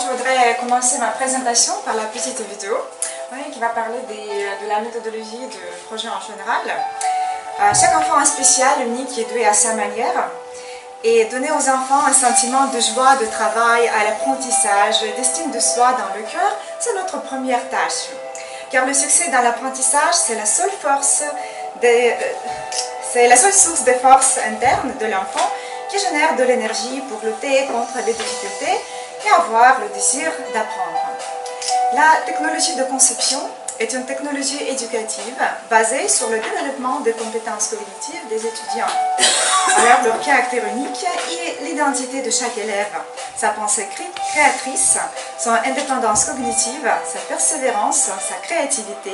je voudrais commencer ma présentation par la petite vidéo qui va parler de la méthodologie du projet en général. Chaque enfant est spécial, unique et doué à sa manière. Et donner aux enfants un sentiment de joie, de travail, à l'apprentissage, d'estime de soi dans le cœur, c'est notre première tâche. Car le succès dans l'apprentissage, c'est la seule source de force interne de l'enfant qui génère de l'énergie pour lutter contre les difficultés et avoir le désir d'apprendre. La technologie de conception est une technologie éducative basée sur le développement des compétences cognitives des étudiants. Alors, leur caractère unique et l'identité de chaque élève, sa pensée créatrice, son indépendance cognitive, sa persévérance, sa créativité,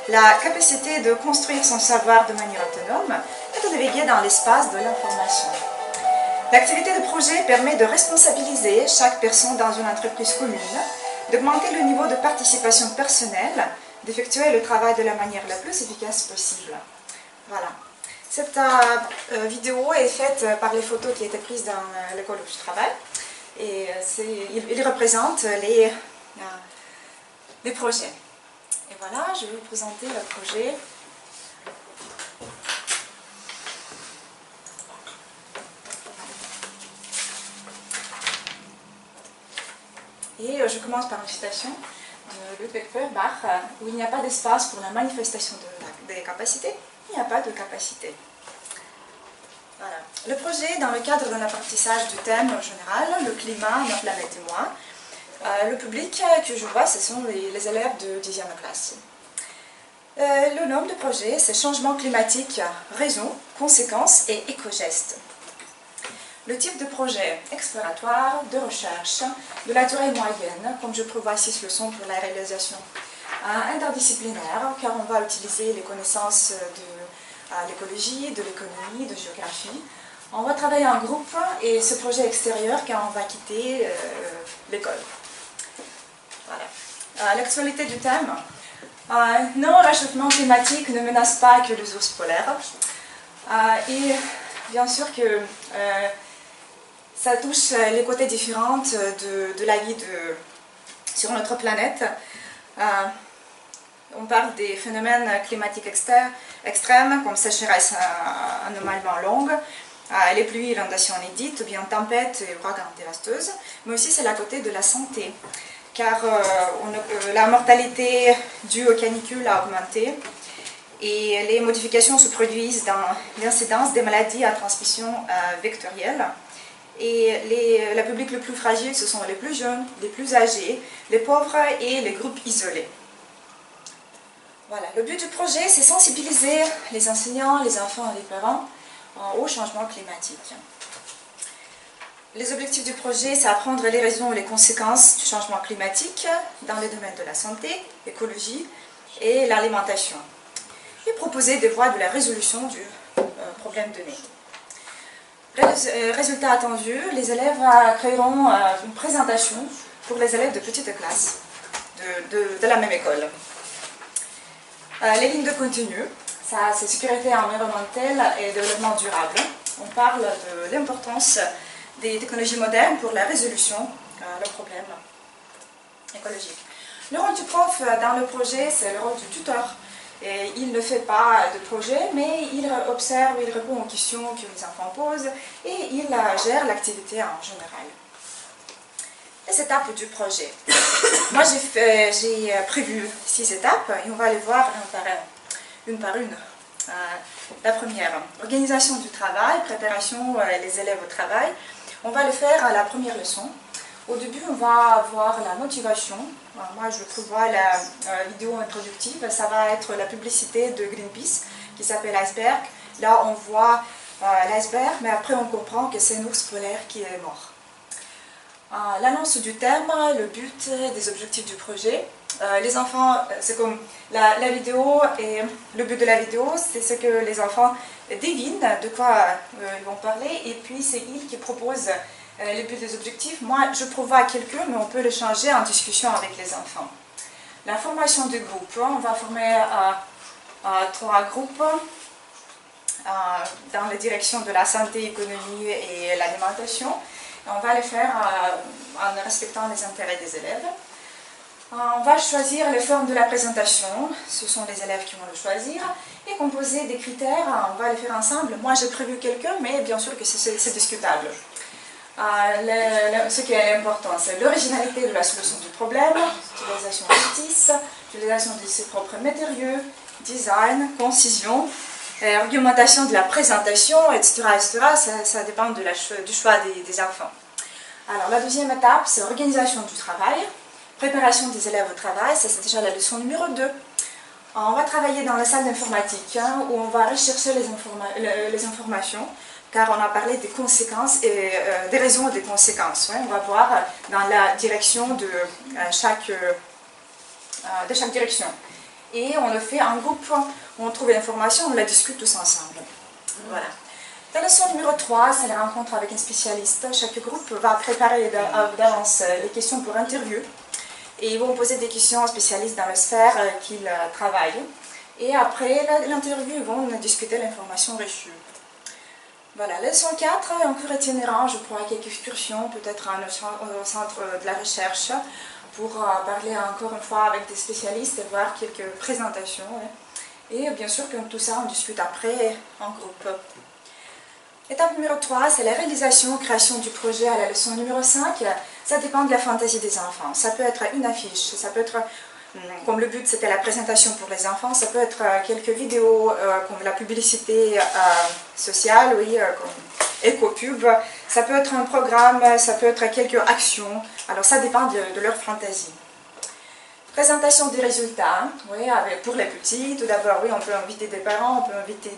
la capacité de construire son savoir de manière autonome et de naviguer dans l'espace de l'information. L'activité de projet permet de responsabiliser chaque personne dans une entreprise commune, d'augmenter le niveau de participation personnelle, d'effectuer le travail de la manière la plus efficace possible. Voilà. Cette vidéo est faite par les photos qui étaient prises dans l'école où je travaille. Et il représente les projets. Et voilà, je vais vous présenter le projet. Et je commence par une citation de Ludwig Feuerbach, où il n'y a pas d'espace pour la manifestation des capacités, il n'y a pas de capacité. Voilà. Le projet, dans le cadre d'un apprentissage du thème général, le climat, ma planète et moi, le public que je vois, ce sont les élèves de 10e classe. Le nom du projet, c'est Changement climatique, raison, conséquences et éco-gestes. Le type de projet exploratoire, de recherche, de la durée moyenne, comme je prévois 6 leçons pour la réalisation interdisciplinaire, car on va utiliser les connaissances de l'écologie, de l'économie, de géographie. On va travailler en groupe et ce projet extérieur car on va quitter l'école. Voilà. L'actualité du thème. Non, le réchauffement climatique ne menace pas que les ours polaires. Et bien sûr que ça touche les côtés différents de la vie sur notre planète. On parle des phénomènes climatiques extrêmes, comme sécheresse anormalement longue, les pluies, inondations inédites, ou bien tempêtes et ouragans dévasteuses. Mais aussi c'est la côté de la santé, car la mortalité due aux canicules a augmenté et les modifications se produisent dans l'incidence des maladies à transmission vectorielle. Et le public le plus fragile, ce sont les plus jeunes, les plus âgés, les pauvres et les groupes isolés. Voilà. Le but du projet, c'est sensibiliser les enseignants, les enfants et les parents au changement climatique. Les objectifs du projet, c'est apprendre les raisons et les conséquences du changement climatique dans les domaines de la santé, l'écologie et l'alimentation. Et proposer des voies de la résolution du problème donné. Résultat attendu, les élèves créeront une présentation pour les élèves de petite classe de la même école. Les lignes de contenu, ça c'est sécurité environnementale et développement durable. On parle de l'importance des technologies modernes pour la résolution de problèmes écologiques. Le rôle du prof dans le projet, c'est le rôle du tuteur. Et il ne fait pas de projet, mais il observe, il répond aux questions que les enfants posent et il gère l'activité en général. Les étapes du projet. Moi, j'ai prévu 6 étapes et on va les voir une par une. La première, organisation du travail, préparation des élèves au travail. On va le faire à la première leçon. Au début, on va voir la motivation. Moi, je prévois la vidéo introductive. Ça va être la publicité de Greenpeace qui s'appelle Iceberg. Là, on voit l'iceberg, mais après, on comprend que c'est un ours polaire qui est mort. L'annonce du thème, le but des objectifs du projet. Les enfants, c'est comme la vidéo et le but de la vidéo, c'est ce que les enfants devinent de quoi ils vont parler et puis c'est ils qui proposent les buts des objectifs. Moi, je prévois quelques, mais on peut les changer en discussion avec les enfants. La formation de groupe, on va former 3 groupes dans la direction de la santé, l'économie et l'alimentation. On va les faire en respectant les intérêts des élèves. On va choisir les formes de la présentation, ce sont les élèves qui vont le choisir, et composer des critères, on va les faire ensemble. Moi j'ai prévu quelques, mais bien sûr que c'est discutable. Ce qui est important, c'est l'originalité de la solution du problème, utilisation d'artistes, utilisation de ses propres matériaux, design, concision, argumentation de la présentation, etc. Ça dépend du choix des enfants. Alors la deuxième étape, c'est l'organisation du travail, préparation des élèves au travail, ça c'est déjà la leçon numéro 2. On va travailler dans la salle d'informatique, où on va rechercher les informations, car on a parlé des conséquences et des raisons des conséquences. On va voir dans la direction de chaque direction. Et on le fait en groupe, on trouve l'information, on la discute tous ensemble. Voilà. La leçon numéro 3, c'est la rencontre avec un spécialiste. Chaque groupe va préparer d'avance les questions pour interview. Et ils vont poser des questions aux spécialistes dans la sphère qu'ils travaillent. Et après l'interview, ils vont discuter l'information reçue. Voilà, leçon 4, un cours itinérant, je crois, quelques excursions, peut-être au centre de la recherche, pour parler encore une fois avec des spécialistes et voir quelques présentations. Et bien sûr que tout ça, on discute après en groupe. Étape numéro 3, c'est la réalisation, création du projet à la leçon numéro 5. Ça dépend de la fantaisie des enfants. Ça peut être une affiche, ça peut être, comme le but c'était la présentation pour les enfants, ça peut être quelques vidéos comme la publicité sociale, oui, comme éco-pub. Ça peut être un programme, ça peut être quelques actions. Alors ça dépend de leur fantaisie. Présentation des résultats, oui, pour les petits. Tout d'abord, oui, on peut inviter des parents, on peut inviter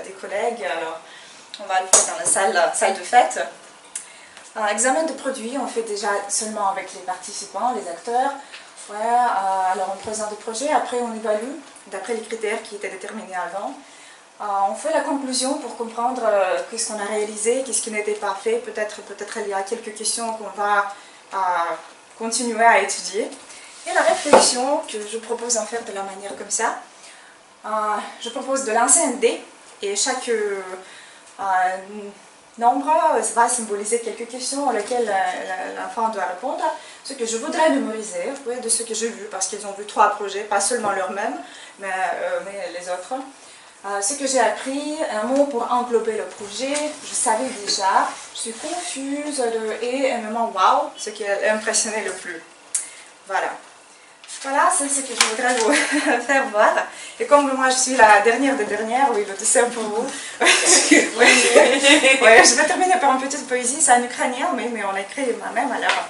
des collègues. Alors, on va le faire dans la salle de fête. Examen de produits, on fait déjà seulement avec les participants, les acteurs. Ouais, alors on présente le projet, après on évalue, d'après les critères qui étaient déterminés avant. On fait la conclusion pour comprendre qu'est-ce qu'on a réalisé, qu'est-ce qui n'était pas fait. Peut-être il y a quelques questions qu'on va continuer à étudier. Et la réflexion que je propose d'en faire de la manière comme ça. Je propose de lancer un dé et chaque nombre va symboliser quelques questions auxquelles l'enfant doit répondre. Ce que je voudrais mémoriser, oui, de ce que j'ai vu, parce qu'ils ont vu 3 projets, pas seulement leurs-mêmes, mais les autres. Ce que j'ai appris, un mot pour englober le projet, je savais déjà, je suis confuse, et un moment wow, ce qui a impressionné le plus. Voilà. Voilà, c'est ce que je voudrais vous faire voir. Et comme moi je suis la dernière des dernières, oui, le dessert pour vous. Je vais terminer par une petite poésie, c'est en ukrainien, mais on écrit moi-même, alors.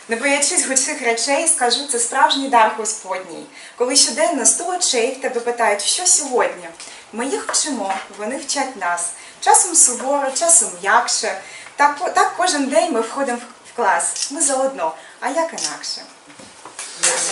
Не боячись гучних речей, скажу, це справжній дар Господній. Коли щоденно 100 очей в тебе питають, що сьогодні? Ми їх вчимо, вони вчать нас. Часом суворо, часом м'якше. Так кожен день ми входимо в клас. Ми заодно, а як інакше? Merci.